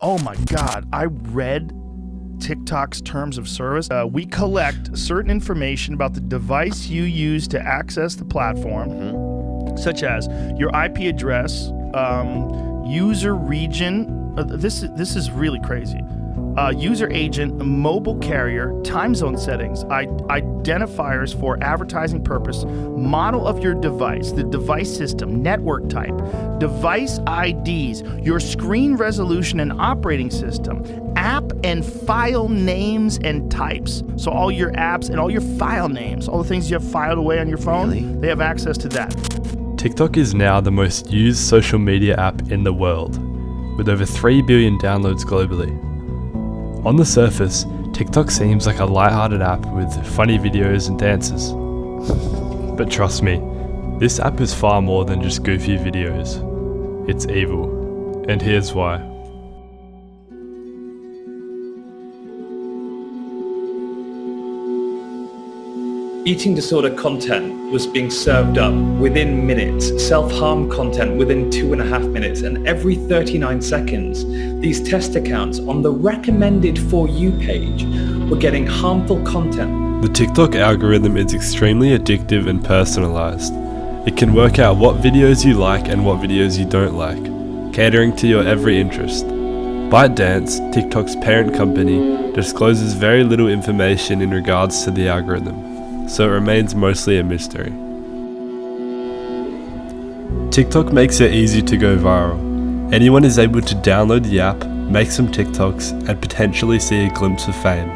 Oh my God, I read TikTok's terms of service. We collect certain information about the device you use to access the platform, such as your IP address, user region. This is really crazy. User agent, mobile carrier, time zone settings, identifiers for advertising purpose, model of your device, the device system, network type, device IDs, your screen resolution and operating system, app and file names and types. So all your apps and all your file names, all the things you have filed away on your phone, they have access to that. TikTok is now the most used social media app in the world, with over 3 billion downloads globally. On the surface, TikTok seems like a lighthearted app with funny videos and dances. But trust me, this app is far more than just goofy videos. It's evil, and here's why. Eating disorder content was being served up within minutes, self-harm content within 2.5 minutes, and every 39 seconds, these test accounts on the recommended For You page were getting harmful content. The TikTok algorithm is extremely addictive and personalized. It can work out what videos you like and what videos you don't like, catering to your every interest. ByteDance, TikTok's parent company, discloses very little information in regards to the algorithm, so it remains mostly a mystery. TikTok makes it easy to go viral. Anyone is able to download the app, make some TikToks, and potentially see a glimpse of fame.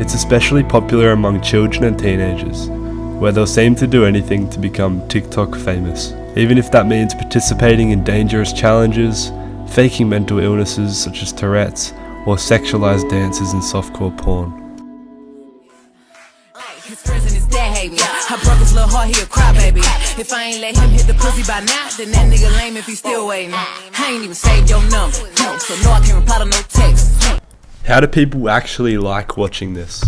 It's especially popular among children and teenagers, where they'll seem to do anything to become TikTok famous, even if that means participating in dangerous challenges, faking mental illnesses such as Tourette's, or sexualized dances in softcore porn. His friends and his dad hate me. I broke his little heart, he a crybaby. If I ain't let him hit the pussy by now, then that nigga lame if he still waiting. I ain't even saved your number, so no, I can't reply to no text. How do people actually like watching this?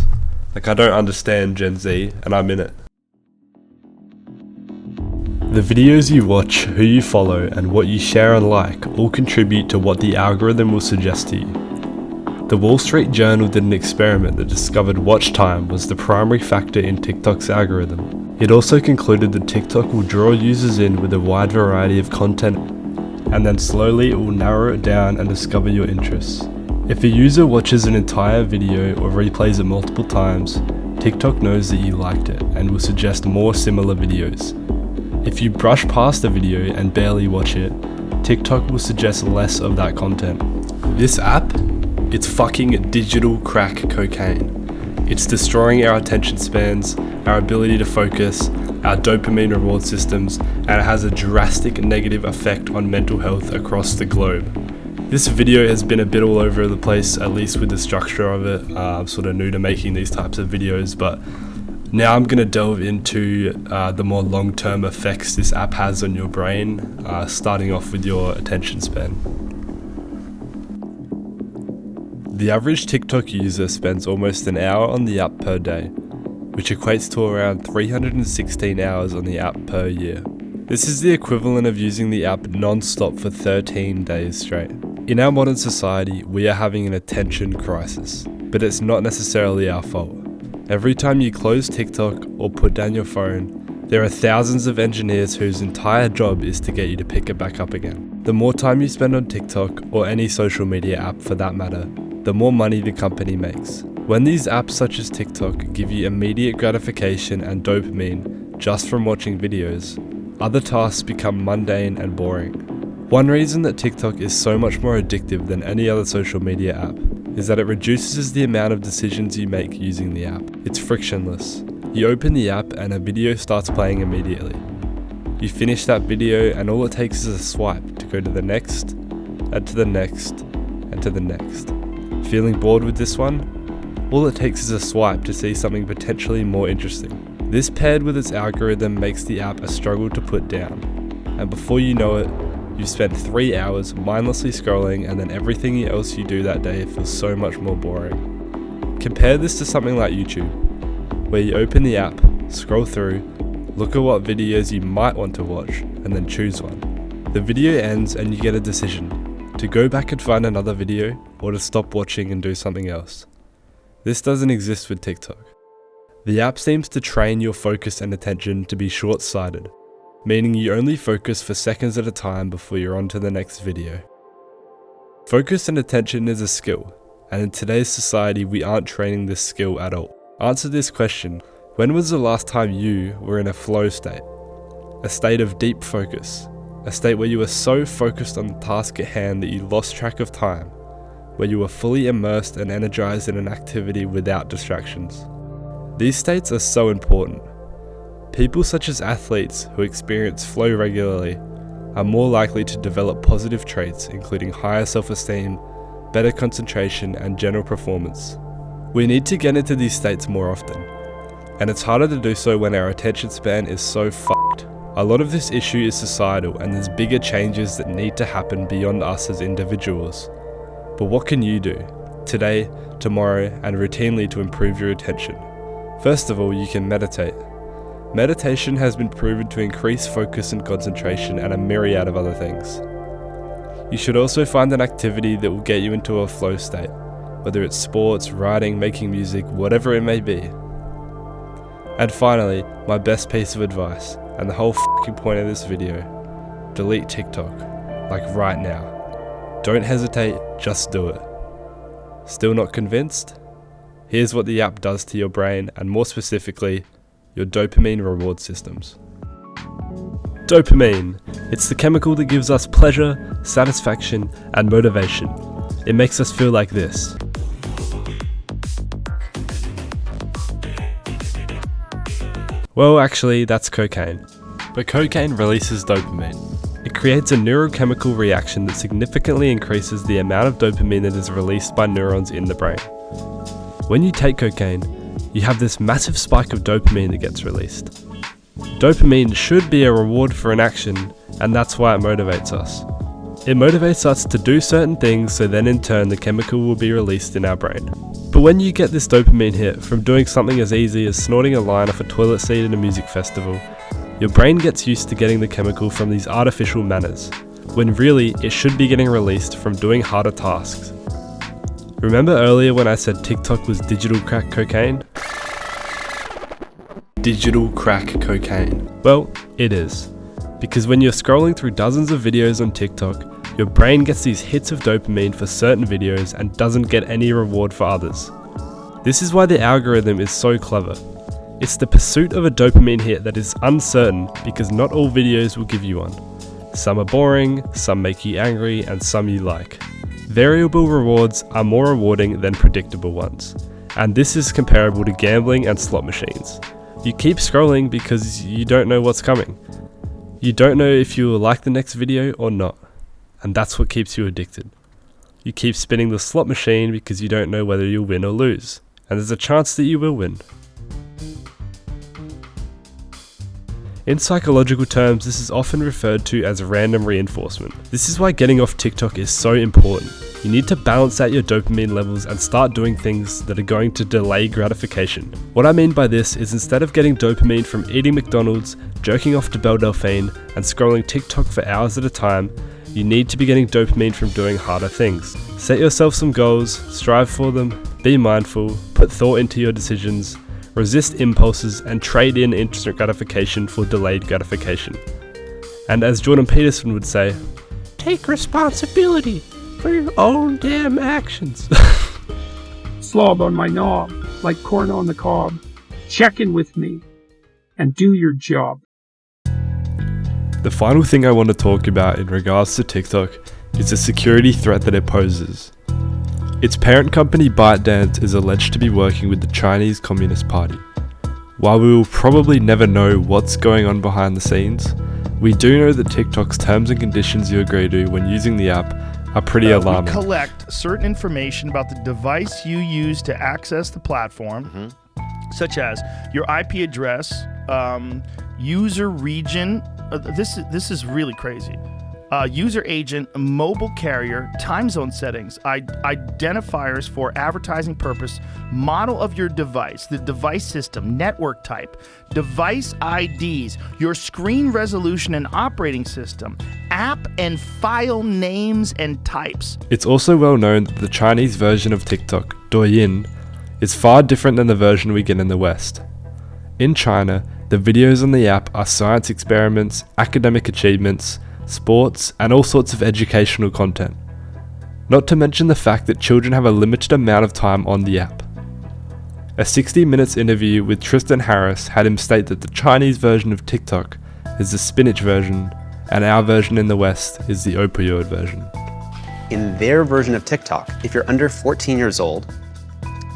I don't understand Gen Z, and I'm in it. The videos you watch, who you follow, and what you share and like all contribute to what the algorithm will suggest to you. The Wall Street Journal did an experiment that discovered watch time was the primary factor in TikTok's algorithm. It also concluded that TikTok will draw users in with a wide variety of content, and then slowly it will narrow it down and discover your interests. If a user watches an entire video or replays it multiple times, TikTok knows that you liked it and will suggest more similar videos. If you brush past a video and barely watch it, TikTok will suggest less of that content. This app? It's fucking digital crack cocaine. It's destroying our attention spans, our ability to focus, our dopamine reward systems, and it has a drastic negative effect on mental health across the globe. This video has been a bit all over the place, at least with the structure of it. I'm sort of new to making these types of videos, but now I'm going to delve into the more long-term effects this app has on your brain, starting off with your attention span. The average TikTok user spends almost an hour on the app per day, which equates to around 316 hours on the app per year. This is the equivalent of using the app non-stop for 13 days straight. In our modern society, we are having an attention crisis, but it's not necessarily our fault. Every time you close TikTok or put down your phone, there are thousands of engineers whose entire job is to get you to pick it back up again. The more time you spend on TikTok, or any social media app for that matter, the more money the company makes. When these apps such as TikTok give you immediate gratification and dopamine just from watching videos, other tasks become mundane and boring. One reason that TikTok is so much more addictive than any other social media app is that it reduces the amount of decisions you make using the app. It's frictionless. You open the app and a video starts playing immediately. You finish that video and all it takes is a swipe to go to the next, and to the next, and to the next. Feeling bored with this one? All it takes is a swipe to see something potentially more interesting. This paired with its algorithm makes the app a struggle to put down, and before you know it, you've spent 3 hours mindlessly scrolling, and then everything else you do that day feels so much more boring. Compare this to something like YouTube, where you open the app, scroll through, look at what videos you might want to watch, and then choose one. The video ends and you get a decision. to go back and find another video, or to stop watching and do something else. This doesn't exist with TikTok. The app seems to train your focus and attention to be short-sighted, meaning you only focus for seconds at a time before you're on to the next video. Focus and attention is a skill, and in today's society we aren't training this skill at all. Answer this question: when was the last time you were in a flow state? A state of deep focus, a state where you were so focused on the task at hand that you lost track of time, where you were fully immersed and energized in an activity without distractions. These states are so important. People such as athletes who experience flow regularly are more likely to develop positive traits including higher self-esteem, better concentration and general performance. We need to get into these states more often, and it's harder to do so when our attention span is so f***ed. A lot of this issue is societal and there's bigger changes that need to happen beyond us as individuals. But what can you do, today, tomorrow and routinely to improve your attention? First of all, you can meditate. Meditation has been proven to increase focus and concentration and a myriad of other things. You should also find an activity that will get you into a flow state, whether it's sports, writing, making music, whatever it may be. And finally, my best piece of advice, and the whole f***ing point of this video: delete TikTok, like right now. Don't hesitate, just do it. Still not convinced? Here's what the app does to your brain, and more specifically, your dopamine reward systems. Dopamine. It's the chemical that gives us pleasure, satisfaction, and motivation. It makes us feel like this. Well, actually, that's cocaine. But cocaine releases dopamine. It creates a neurochemical reaction that significantly increases the amount of dopamine that is released by neurons in the brain. When you take cocaine, you have this massive spike of dopamine that gets released. Dopamine should be a reward for an action, and that's why it motivates us. It motivates us to do certain things, so then in turn the chemical will be released in our brain. But when you get this dopamine hit from doing something as easy as snorting a line off a toilet seat at a music festival, your brain gets used to getting the chemical from these artificial manners, when really it should be getting released from doing harder tasks. Remember earlier when I said TikTok was digital crack cocaine? Digital crack cocaine. Well, it is. Because when you're scrolling through dozens of videos on TikTok, your brain gets these hits of dopamine for certain videos and doesn't get any reward for others. This is why the algorithm is so clever. It's the pursuit of a dopamine hit that is uncertain because not all videos will give you one. Some are boring, some make you angry, and some you like. Variable rewards are more rewarding than predictable ones, and this is comparable to gambling and slot machines. You keep scrolling because you don't know what's coming. You don't know if you will like the next video or not, and that's what keeps you addicted. You keep spinning the slot machine because you don't know whether you'll win or lose, and there's a chance that you will win. In psychological terms, this is often referred to as random reinforcement. This is why getting off TikTok is so important. You need to balance out your dopamine levels and start doing things that are going to delay gratification. What I mean by this is instead of getting dopamine from eating McDonald's, jerking off to Belle Delphine, and scrolling TikTok for hours at a time, you need to be getting dopamine from doing harder things. Set yourself some goals, strive for them, be mindful, put thought into your decisions, resist impulses, and trade in instant gratification for delayed gratification. And as Jordan Peterson would say, take responsibility for your own damn actions. Slob on my knob, like corn on the cob. Check in with me and do your job. The final thing I want to talk about in regards to TikTok is the security threat that it poses. Its parent company ByteDance is alleged to be working with the Chinese Communist Party. While we will probably never know what's going on behind the scenes, we do know that TikTok's terms and conditions you agree to when using the app are pretty alarming. We collect certain information about the device you use to access the platform, such as your IP address, user region. This is really crazy. user agent, mobile carrier, time zone settings, identifiers for advertising purpose, model of your device, the device system, network type, device IDs, your screen resolution and operating system, app and file names and types. It's also well known that the Chinese version of TikTok, Douyin, is far different than the version we get in the West. In China, the videos on the app are science experiments, academic achievements, sports, and all sorts of educational content. Not to mention the fact that children have a limited amount of time on the app. A 60 Minutes interview with Tristan Harris had him state that the Chinese version of TikTok is the spinach version, and our version in the West is the opioid version. In their version of TikTok, if you're under 14 years old,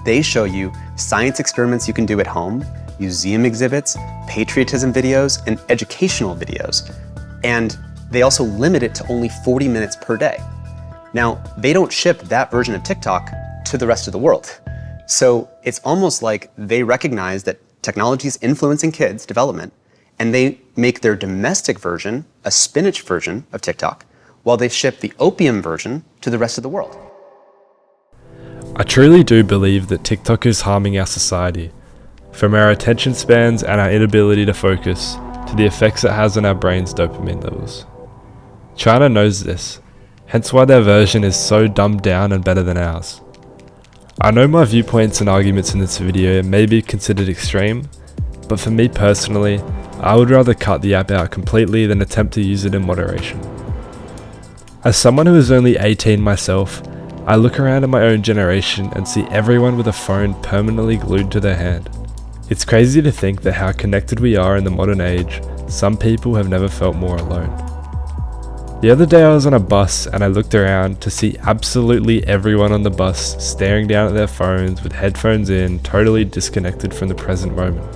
they show you science experiments you can do at home, museum exhibits, patriotism videos, and educational videos. And they also limit it to only 40 minutes per day. Now, they don't ship that version of TikTok to the rest of the world. So it's almost like they recognize that technology is influencing kids' development, and they make their domestic version a spinach version of TikTok, while they ship the opium version to the rest of the world. I truly do believe that TikTok is harming our society, from our attention spans and our inability to focus, to the effects it has on our brain's dopamine levels. China knows this, hence why their version is so dumbed down and better than ours. I know my viewpoints and arguments in this video may be considered extreme, but for me personally, I would rather cut the app out completely than attempt to use it in moderation. As someone who is only 18 myself, I look around at my own generation and see everyone with a phone permanently glued to their hand. It's crazy to think that how connected we are in the modern age, some people have never felt more alone. The other day I was on a bus and I looked around to see absolutely everyone on the bus staring down at their phones with headphones in, totally disconnected from the present moment.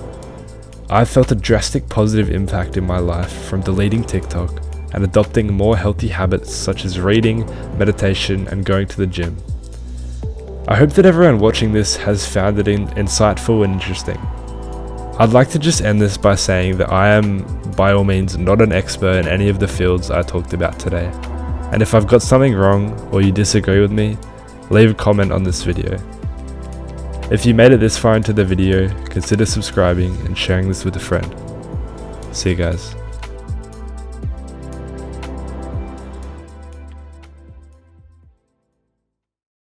I felt a drastic positive impact in my life from deleting TikTok and adopting more healthy habits such as reading, meditation, and going to the gym. I hope that everyone watching this has found it insightful and interesting. I'd like to just end this by saying that I am, by all means, not an expert in any of the fields I talked about today, and if I've got something wrong or you disagree with me, leave a comment on this video. If you made it this far into the video, consider subscribing and sharing this with a friend. See you guys.